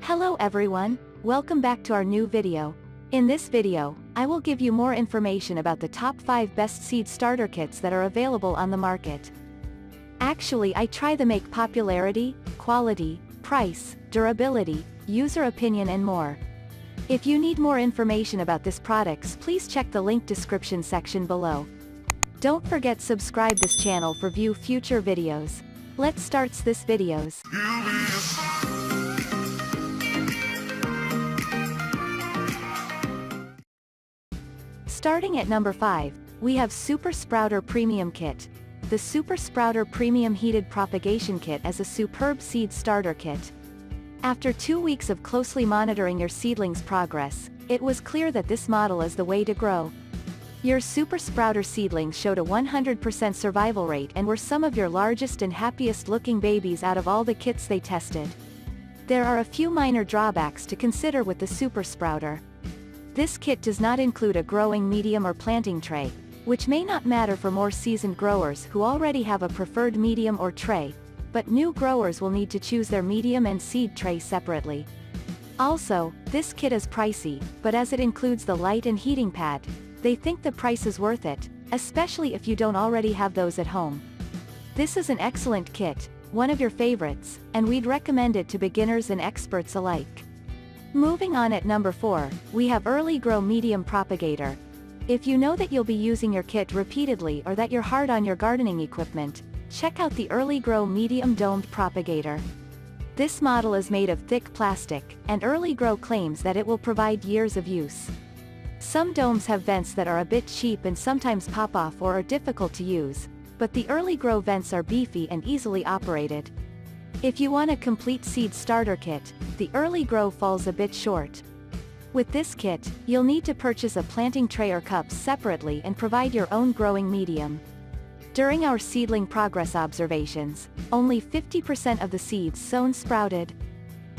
Hello everyone, welcome back to our new video. In this video, I will give you more information about the top 5 best seed starter kits that are available on the market. Actually, I try to make popularity, quality, price, durability, user opinion and more. If you need more information about these products, please check the link description section below. Don't forget subscribe this channel for view future videos. Let's start this videos. Starting at number 5, we have Super Sprouter Premium Kit. The Super Sprouter Premium Heated Propagation Kit is a superb seed starter kit. After 2 weeks of closely monitoring your seedling's progress, it was clear that this model is the way to grow. Your Super Sprouter seedlings showed a 100% survival rate and were some of your largest and happiest looking babies out of all the kits they tested. There are a few minor drawbacks to consider with the Super Sprouter. This kit does not include a growing medium or planting tray, which may not matter for more seasoned growers who already have a preferred medium or tray, but new growers will need to choose their medium and seed tray separately. Also, this kit is pricey, but as it includes the light and heating pad, they think the price is worth it, especially if you don't already have those at home. This is an excellent kit, one of your favorites, and we'd recommend it to beginners and experts alike. Moving on at number 4, we have Early Grow Medium Propagator. If you know that you'll be using your kit repeatedly or that you're hard on your gardening equipment, check out the Early Grow Medium Domed Propagator. This model is made of thick plastic, and Early Grow claims that it will provide years of use. Some domes have vents that are a bit cheap and sometimes pop off or are difficult to use, but the Early Grow vents are beefy and easily operated. If you want a complete seed starter kit, the Early Grow falls a bit short. With this kit, you'll need to purchase a planting tray or cups separately and provide your own growing medium. During our seedling progress observations, only 50% of the seeds sown sprouted.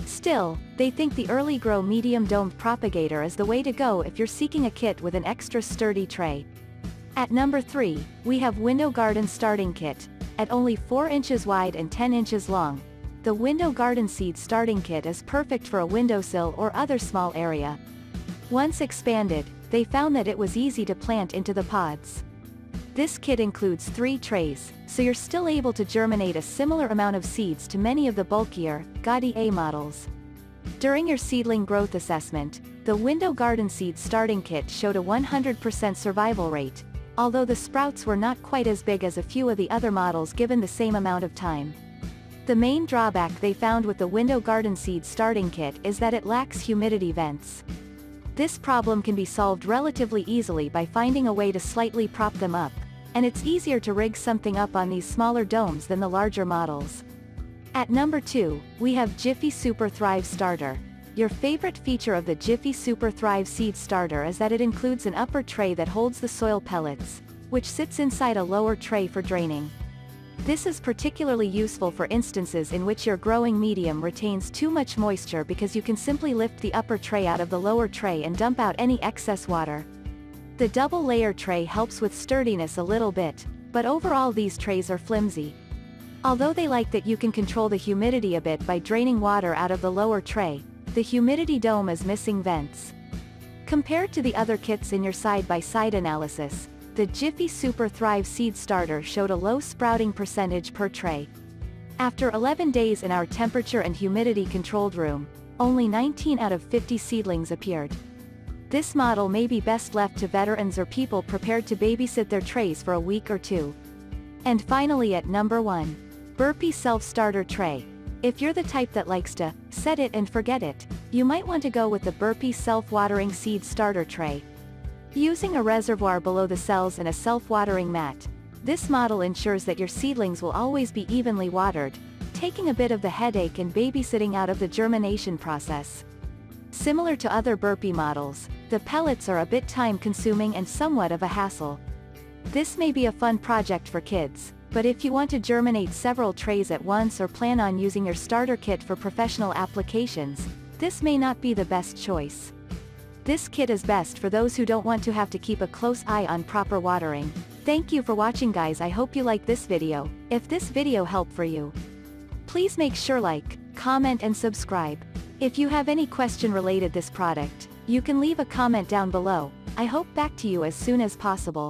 Still, they think the Early Grow Medium Domed Propagator is the way to go if you're seeking a kit with an extra sturdy tray. At number 3, we have Window Garden Starting Kit. At only 4 inches wide and 10 inches long, the Window Garden Seed Starting Kit is perfect for a windowsill or other small area. Once expanded, they found that it was easy to plant into the pods. This kit includes 3 trays, so you're still able to germinate a similar amount of seeds to many of the bulkier, gaudy A models. During your seedling growth assessment, the Window Garden Seed Starting Kit showed a 100% survival rate, although the sprouts were not quite as big as a few of the other models given the same amount of time. The main drawback they found with the Window Garden Seed Starting Kit is that it lacks humidity vents. This problem can be solved relatively easily by finding a way to slightly prop them up, and it's easier to rig something up on these smaller domes than the larger models. At number 2, we have Jiffy Super Thrive Starter. Your favorite feature of the Jiffy Super Thrive Seed Starter is that it includes an upper tray that holds the soil pellets, which sits inside a lower tray for draining. This is particularly useful for instances in which your growing medium retains too much moisture because you can simply lift the upper tray out of the lower tray and dump out any excess water. The double-layer tray helps with sturdiness a little bit, but overall these trays are flimsy. Although they like that you can control the humidity a bit by draining water out of the lower tray, the humidity dome is missing vents. Compared to the other kits in your side-by-side analysis, the Jiffy Super Thrive Seed Starter showed a low sprouting percentage per tray. After 11 days in our temperature and humidity controlled room, only 19 out of 50 seedlings appeared. This model may be best left to veterans or people prepared to babysit their trays for a week or two. And finally at number 1, Burpee Self-Starter Tray. If you're the type that likes to set it and forget it, you might want to go with the Burpee Self-Watering Seed Starter Tray. Using a reservoir below the cells and a self-watering mat, this model ensures that your seedlings will always be evenly watered, taking a bit of the headache and babysitting out of the germination process. Similar to other Burpee models, the pellets are a bit time-consuming and somewhat of a hassle. This may be a fun project for kids, but if you want to germinate several trays at once or plan on using your starter kit for professional applications, this may not be the best choice. This kit is best for those who don't want to have to keep a close eye on proper watering. Thank you for watching guys, I hope you like this video. If this video helped for you, please make sure like, comment and subscribe. If you have any question related this product, you can leave a comment down below. I hope back to you as soon as possible.